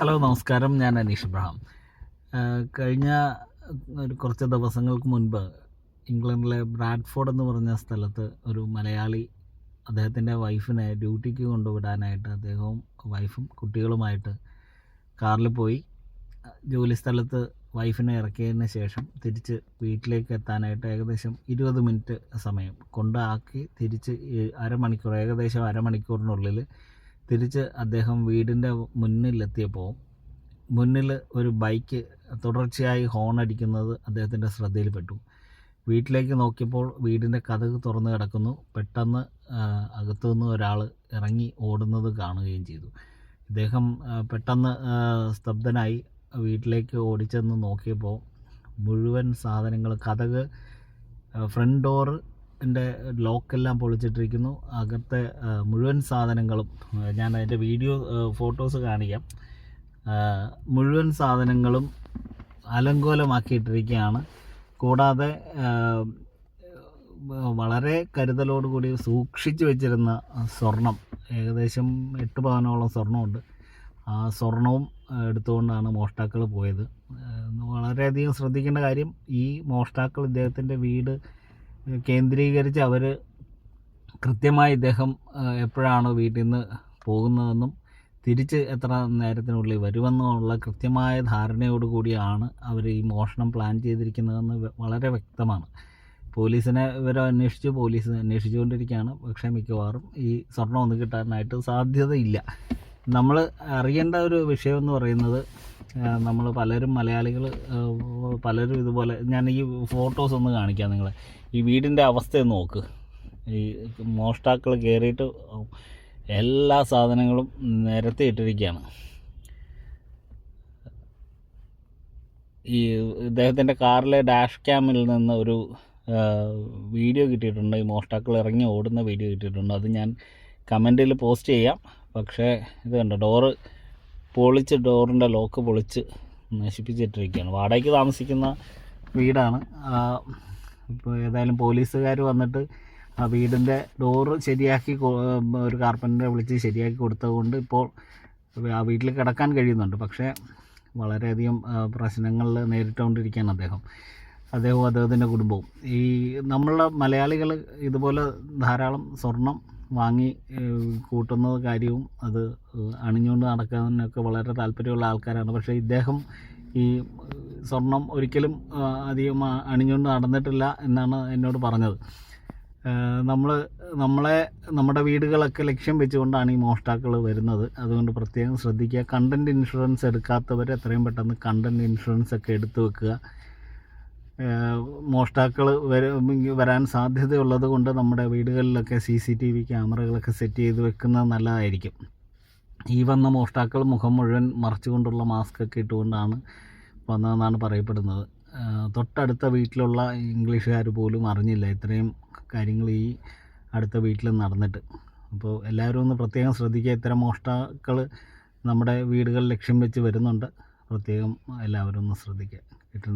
Hello നമസ്കാരം, ഞാൻ അനീഷ് ഇബ്രഹാം. കഴിഞ്ഞ കുറച്ച് ദിവസങ്ങൾക്ക് മുൻപ് ഇംഗ്ലണ്ടിലെ ബ്രാഡ്ഫോർഡ് എന്ന് പറഞ്ഞ സ്ഥലത്ത് ഒരു മലയാളി അദ്ദേഹത്തിൻ്റെ വൈഫിനെ ഡ്യൂട്ടിക്ക് കൊണ്ടുവിടാനായിട്ട് അദ്ദേഹവും വൈഫും കുട്ടികളുമായിട്ട് കാറിൽ പോയി. ജോലി സ്ഥലത്ത് വൈഫിനെ ഇറക്കിയതിന് ശേഷം തിരിച്ച് വീട്ടിലേക്ക് എത്താനായിട്ട് ഏകദേശം 20 മിനിറ്റ് സമയം കൊണ്ടാക്കി തിരിച്ച് ഏകദേശം അരമണിക്കൂറിനുള്ളിൽ തിരിച്ച് അദ്ദേഹം വീടിൻ്റെ മുന്നിലെത്തിയപ്പോൾ മുന്നിൽ ഒരു ബൈക്ക് തുടർച്ചയായി ഹോൺ അടിക്കുന്നത് അദ്ദേഹത്തിൻ്റെ ശ്രദ്ധയിൽപ്പെട്ടു. വീട്ടിലേക്ക് നോക്കിയപ്പോൾ വീടിൻ്റെ കതക് തുറന്ന് കിടക്കുന്നു. പെട്ടെന്ന് അകത്തുനിന്ന് ഒരാൾ ഇറങ്ങി ഓടുന്നത് കാണുകയും ചെയ്തു. ഇദ്ദേഹം പെട്ടെന്ന് സ്തബ്ധനായി വീട്ടിലേക്ക് ഓടിച്ചെന്ന് നോക്കിയപ്പോൾ മുഴുവൻ സാധനങ്ങൾ കതക് ഫ്രണ്ട് ഡോറിൻ്റെ ലോക്കെല്ലാം പൊളിച്ചിട്ടിരിക്കുന്നു. അകത്തെ മുഴുവൻ സാധനങ്ങളും ഞാൻ അതിൻ്റെ വീഡിയോ ഫോട്ടോസ് കാണിക്കാം. മുഴുവൻ സാധനങ്ങളും അലങ്കോലമാക്കിയിട്ടിരിക്കുകയാണ്. കൂടാതെ വളരെ കരുതലോടുകൂടി സൂക്ഷിച്ചു വെച്ചിരുന്ന സ്വർണം, ഏകദേശം 8 പവനോളം സ്വർണ്ണമുണ്ട്. ആ സ്വർണവും എടുത്തുകൊണ്ടാണ് മോഷ്ടാക്കൾ പോയത്. വളരെയധികം ശ്രദ്ധിക്കേണ്ട കാര്യം, ഈ മോഷ്ടാക്കൾ ഇദ്ദേഹത്തിൻ്റെ വീട് കേന്ദ്രീകരിച്ച് അവർ കൃത്യമായി ഇദ്ദേഹം എപ്പോഴാണ് വീട്ടിൽ നിന്ന് പോകുന്നതെന്നും തിരിച്ച് എത്ര നേരത്തിനുള്ളിൽ വരുമെന്നുള്ള കൃത്യമായ ധാരണയോടുകൂടിയാണ് അവർ ഈ മോഷണം പ്ലാൻ ചെയ്തിരിക്കുന്നതെന്ന് വളരെ വ്യക്തമാണ്. പോലീസിനെ ഇവർ പോലീസ് അന്വേഷിച്ചുകൊണ്ടിരിക്കുകയാണ്. പക്ഷേ മിക്കവാറും ഈ സ്വർണ്ണം ഒന്നും കിട്ടാനായിട്ട് സാധ്യതയില്ല. നമ്മൾ അറിയേണ്ട ഒരു വിഷയമെന്ന് പറയുന്നത്, നമ്മൾ മലയാളികൾ പലരും ഇതുപോലെ, ഞാൻ ഈ ഫോട്ടോസ് ഒന്ന് കാണിക്കാം നിങ്ങളെ. ഈ വീടിൻ്റെ അവസ്ഥയൊന്ന് നോക്ക്. ഈ മോഷ്ടാക്കൾ കയറിയിട്ട് എല്ലാ സാധനങ്ങളും നിരത്തി ഇട്ടിരിക്കുകയാണ്. ഈ ഇദ്ദേഹത്തിൻ്റെ കാറിലെ ഡാഷ് ക്യാമിൽ നിന്ന് ഒരു വീഡിയോ കിട്ടിയിട്ടുണ്ട്. ഈ മോഷ്ടാക്കൾ ഇറങ്ങി ഓടുന്ന വീഡിയോ കിട്ടിയിട്ടുണ്ട്. അത് ഞാൻ കമൻറ്റിൽ പോസ്റ്റ് ചെയ്യാം. പക്ഷേ ഇത് കണ്ടോ, ഡോറിൻ്റെ ലോക്ക് പൊളിച്ച് നശിപ്പിച്ചിട്ടിരിക്കുകയാണ്. വാടകയ്ക്ക് താമസിക്കുന്ന വീടാണ്. ഇപ്പോൾ ഏതായാലും പോലീസുകാർ വന്നിട്ട് ആ വീടിൻ്റെ ഡോറ് ശരിയാക്കി, ഒരു കാർപ്പൻ്ററെ വിളിച്ച് ശരിയാക്കി കൊടുത്തതുകൊണ്ട് ഇപ്പോൾ ആ വീട്ടിൽ കിടക്കാൻ കഴിയുന്നുണ്ട്. പക്ഷേ വളരെയധികം പ്രശ്നങ്ങൾ നേരിട്ടുകൊണ്ടിരിക്കുകയാണ് അദ്ദേഹവും അദ്ദേഹത്തിൻ്റെ കുടുംബവും. ഈ നമ്മളുടെ മലയാളികൾ ഇതുപോലെ ധാരാളം സ്വർണം വാങ്ങി കൂട്ടുന്ന കാര്യവും അത് അണിഞ്ഞുകൊണ്ട് നടക്കാനൊക്കെ വളരെ താല്പര്യമുള്ള ആൾക്കാരാണ്. പക്ഷേ ഇദ്ദേഹം ഈ സ്വർണം ഒരിക്കലും അധികം അണിഞ്ഞുകൊണ്ട് നടന്നിട്ടില്ല എന്നാണ് എന്നോട് പറഞ്ഞത്. നമ്മുടെ വീടുകളൊക്കെ ലക്ഷ്യം വെച്ചുകൊണ്ടാണ് ഈ മോഷ്ടാക്കൾ വരുന്നത്. അതുകൊണ്ട് പ്രത്യേകം ശ്രദ്ധിക്കുക. കണ്ടൻറ് ഇൻഷുറൻസ് എടുക്കാത്തവർ എത്രയും പെട്ടെന്ന് കണ്ടൻറ് ഇൻഷുറൻസ് ഒക്കെ എടുത്തു വെക്കുക. മോഷ്ടാക്കൾ വരാൻ സാധ്യതയുള്ളത് കൊണ്ട് നമ്മുടെ വീടുകളിലൊക്കെ CCTV ക്യാമറകളൊക്കെ സെറ്റ് ചെയ്ത് വെക്കുന്നത് നല്ലതായിരിക്കും. ഈ വന്ന മോഷ്ടാക്കൾ മുഖം മുഴുവൻ മറച്ചുകൊണ്ടുള്ള മാസ്ക് ഒക്കെ ഇട്ടുകൊണ്ടാണ് വന്നതെന്നാണ് പറയപ്പെടുന്നത്. തൊട്ടടുത്ത വീട്ടിലുള്ള ഇംഗ്ലീഷുകാർ പോലും അറിഞ്ഞില്ല ഇത്രയും കാര്യങ്ങൾ ഈ അടുത്ത വീട്ടിൽ നടന്നിട്ട്. അപ്പോൾ എല്ലാവരും ഒന്ന് പ്രത്യേകം ശ്രദ്ധിക്കുക. ഇത്തരം മോഷ്ടാക്കൾ നമ്മുടെ വീടുകൾ ലക്ഷ്യം വെച്ച് വരുന്നുണ്ട്. പ്രത്യേകം എല്ലാവരും ഒന്ന് ശ്രദ്ധിക്കുക.